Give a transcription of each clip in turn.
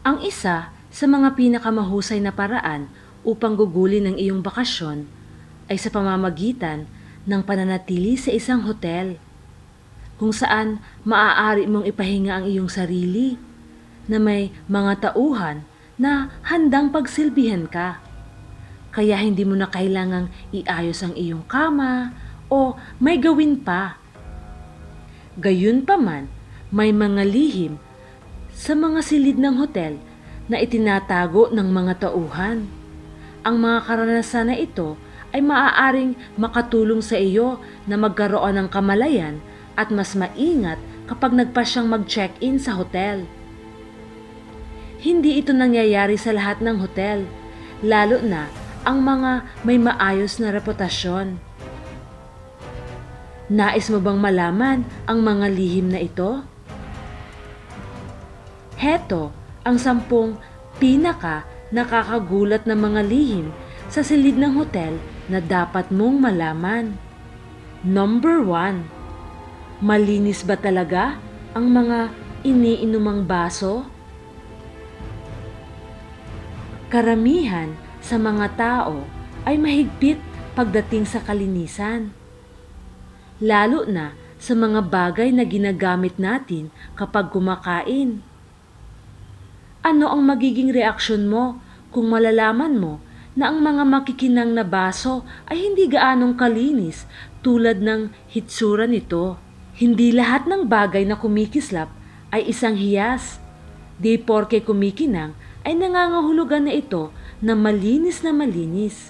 Ang isa sa mga pinakamahusay na paraan upang gugulin ang iyong bakasyon ay sa pamamagitan ng pananatili sa isang hotel kung saan maaari mong ipahinga ang iyong sarili na may mga tauhan na handang pagsilbihan ka. Kaya hindi mo na kailangang iayos ang iyong kama o may gawin pa. Gayunpaman, may mga lihim sa mga silid ng hotel na itinatago ng mga tauhan. Ang mga karanasan na ito ay maaaring makatulong sa iyo na magkaroon ng kamalayan at mas maingat kapag nagpasyang mag-check-in sa hotel. Hindi ito nangyayari sa lahat ng hotel, lalo na ang mga may maayos na reputasyon. Nais mo bang malaman ang mga lihim na ito? Heto ang 10 pinaka nakakagulat na mga lihim sa silid ng hotel na dapat mong malaman. Number 1. Malinis ba talaga ang mga iniinumang baso? Karamihan sa mga tao ay mahigpit pagdating sa kalinisan, lalo na sa mga bagay na ginagamit natin kapag kumakain. Ano ang magiging reaksyon mo kung malalaman mo na ang mga makikinang na baso ay hindi gaanong kalinis tulad ng hitsura nito? Hindi lahat ng bagay na kumikislap ay isang hiyas. Di porke kumikinang ay nangangahulugan na ito na malinis na malinis.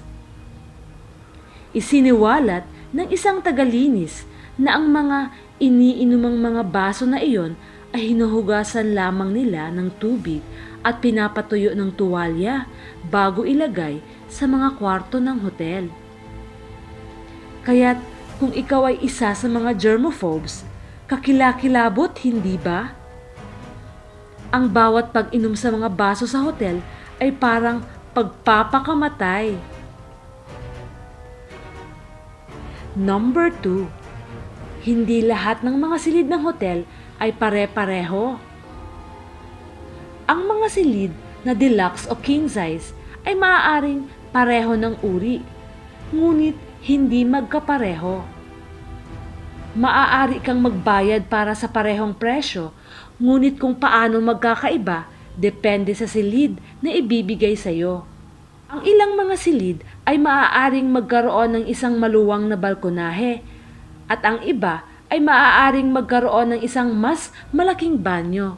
Isiniwalat ng isang tagalinis na ang mga iniinumang mga baso na iyon ay hinuhugasan lamang nila ng tubig at pinapatuyo ng tuwalya bago ilagay sa mga kwarto ng hotel. Kaya't kung ikaw ay isa sa mga germophobes, kakilakilabot, hindi ba? Ang bawat pag-inom sa mga baso sa hotel ay parang pagpapakamatay. Number 2. Hindi lahat ng mga silid ng hotel ay pare-pareho. Ang mga silid na deluxe o king size ay maaaring pareho ng uri, ngunit hindi magkapareho. Maaari kang magbayad para sa parehong presyo, ngunit kung paano magkakaiba depende sa silid na ibibigay sa iyo. Ang ilang mga silid ay maaaring magkaroon ng isang maluwang na balkonahe at ang iba ay maaaring magkaroon ng isang mas malaking banyo.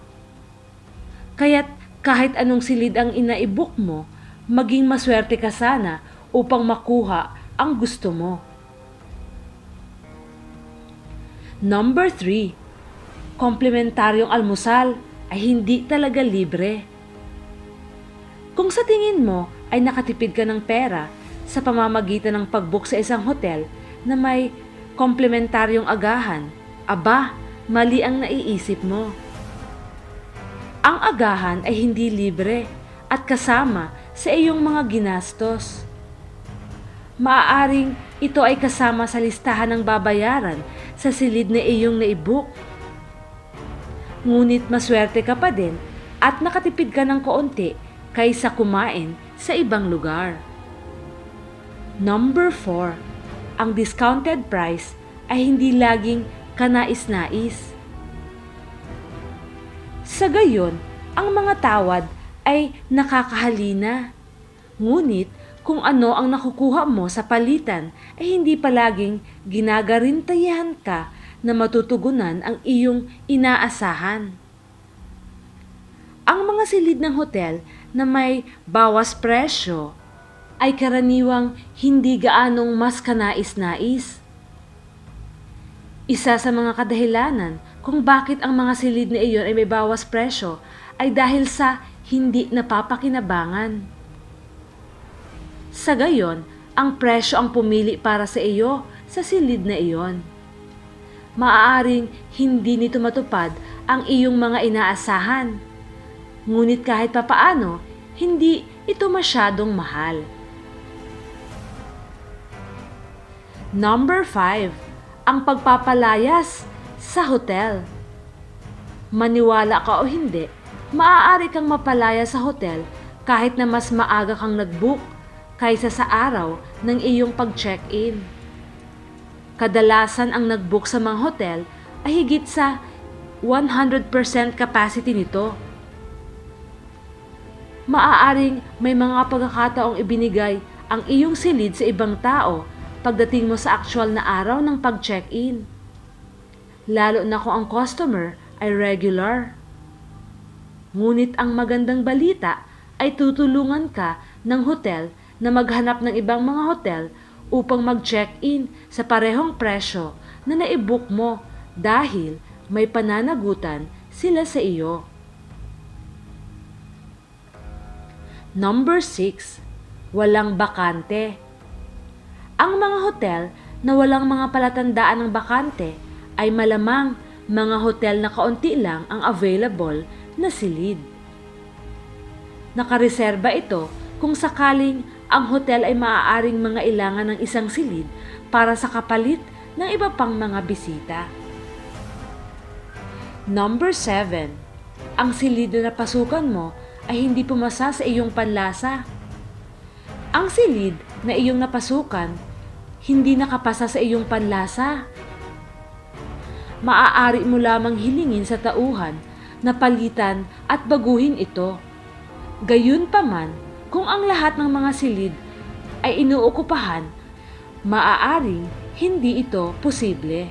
Kaya't kahit anong silid ang inaibok mo, maging maswerte ka sana upang makuha ang gusto mo. Number 3. Komplementaryong almusal ay hindi talaga libre. Kung sa tingin mo ay nakatipid ka ng pera sa pamamagitan ng pag-book sa isang hotel na may komplementaryong agahan, aba, mali ang naiisip mo. Ang agahan ay hindi libre at kasama sa iyong mga ginastos. Maaaring ito ay kasama sa listahan ng babayaran sa silid na iyong naibook. Ngunit maswerte ka pa din at nakatipid ka ng kaunti kaysa kumain sa ibang lugar. Number 4. Ang discounted price ay hindi laging kanais-nais. Sa gayon, ang mga tawad ay nakakahalina. Ngunit kung ano ang nakukuha mo sa palitan ay hindi palaging ginagarintayahan ka na matutugunan ang iyong inaasahan. Ang mga silid ng hotel na may bawas presyo ay karaniwang hindi gaanong mas kanais-nais. Isa sa mga kadahilanan kung bakit ang mga silid na iyon ay may bawas presyo ay dahil sa hindi napapakinabangan. Sa gayon, ang presyo ang pumili para sa iyo sa silid na iyon. Maaaring hindi nito matupad ang iyong mga inaasahan. Ngunit kahit papaano, hindi ito masyadong mahal. Number 5. Ang pagpapalayas sa hotel. Maniwala ka o hindi, Maaari kang mapalaya sa hotel kahit na mas maaga kang nag-book kaysa sa araw ng iyong pag-check-in. Kadalasan ang nag-book sa mga hotel ay higit sa 100% capacity nito. Maaaring may mga pagkakataong ibinigay ang iyong silid sa ibang tao pagdating mo sa actual na araw ng pag-check-in. Lalo na kung ang customer ay regular. Ngunit ang magandang balita ay tutulungan ka ng hotel na maghanap ng ibang mga hotel upang mag-check-in sa parehong presyo na naibook mo dahil may pananagutan sila sa iyo. Number 6. Walang bakante. Ang mga hotel na walang mga palatandaan ng bakante ay malamang mga hotel na kaunti lang ang available na silid. Nakareserba ito kung sakaling ang hotel ay maaaring mangailangan ng isang silid para sa kapalit ng iba pang mga bisita. Number 7. Ang silid na napasukan mo ay hindi pumasa sa iyong panlasa. Ang silid na iyong napasukan hindi nakapasa sa iyong panlasa. Maaari mo lamang hilingin sa tauhan na palitan at baguhin ito. Gayunpaman, kung ang lahat ng mga silid ay inuokupahan, maaaring hindi ito posible.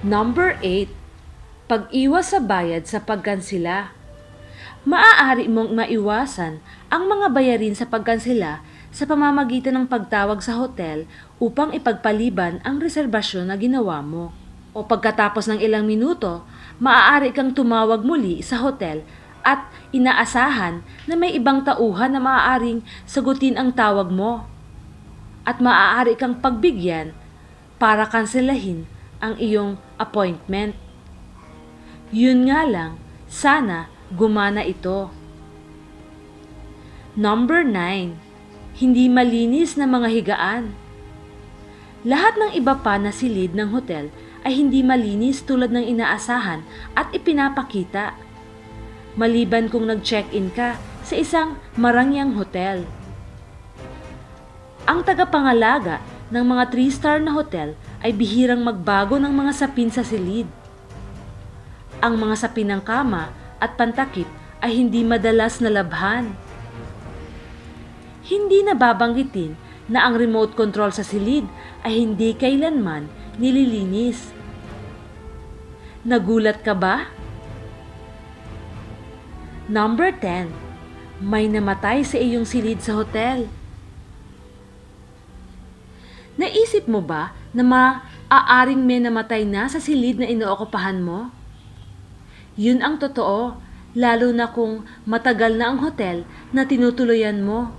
Number 8. Pag-iwas sa bayad sa pagkansela. Maaari mong maiwasan ang mga bayarin sa pagkansela sa pamamagitan ng pagtawag sa hotel upang ipagpaliban ang reserbasyon na ginawa mo. O pagkatapos ng ilang minuto, maaari kang tumawag muli sa hotel at inaasahan na may ibang tauhan na maaaring sagutin ang tawag mo. At maaari kang pagbigyan para kanselahin ang iyong appointment. Yun nga lang, sana gumana ito. Number 9. Hindi malinis na mga higaan. Lahat ng iba pa na silid ng hotel ay hindi malinis tulad ng inaasahan at ipinapakita. Maliban kung nag-check-in ka sa isang marangyang hotel. Ang tagapangalaga ng mga 3-star na hotel ay bihirang magbago ng mga sapin sa silid. Ang mga sapin ng kama at pantakip ay hindi madalas nalabhan. Hindi nababanggitin na ang remote control sa silid ay hindi kailanman nililinis. Nagulat ka ba? Number 10. May namatay sa iyong silid sa hotel. Naisip mo ba na maaaring may namatay na sa silid na inookupahan mo? Yun ang totoo, lalo na kung matagal na ang hotel na tinutuluyan mo.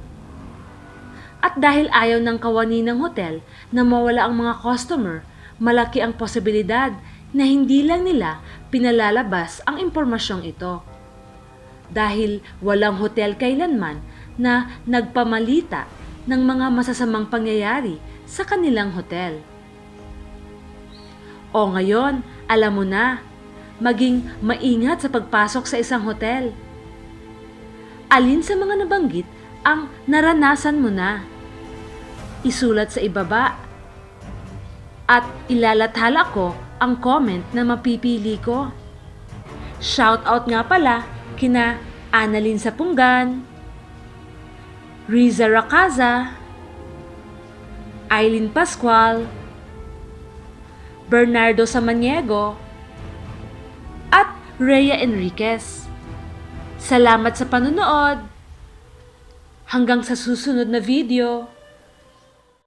At dahil ayaw ng kawani ng hotel na mawala ang mga customer, malaki ang posibilidad na hindi lang nila pinalalabas ang impormasyong ito. Dahil walang hotel kailanman na nagpamalita ng mga masasamang pangyayari sa kanilang hotel. O ngayon, alam mo na, maging maingat sa pagpasok sa isang hotel. Alin sa mga nabanggit ang naranasan mo na? Isulat sa ibaba at ilalathala ko ang comment na mapipili ko. Shoutout nga pala kina Annalyn Sapunggan, Riza Racaza, Aileen Pascual, Bernardo Samaniego, at Rhea Enriquez. Salamat sa panonood! Hanggang sa susunod na video!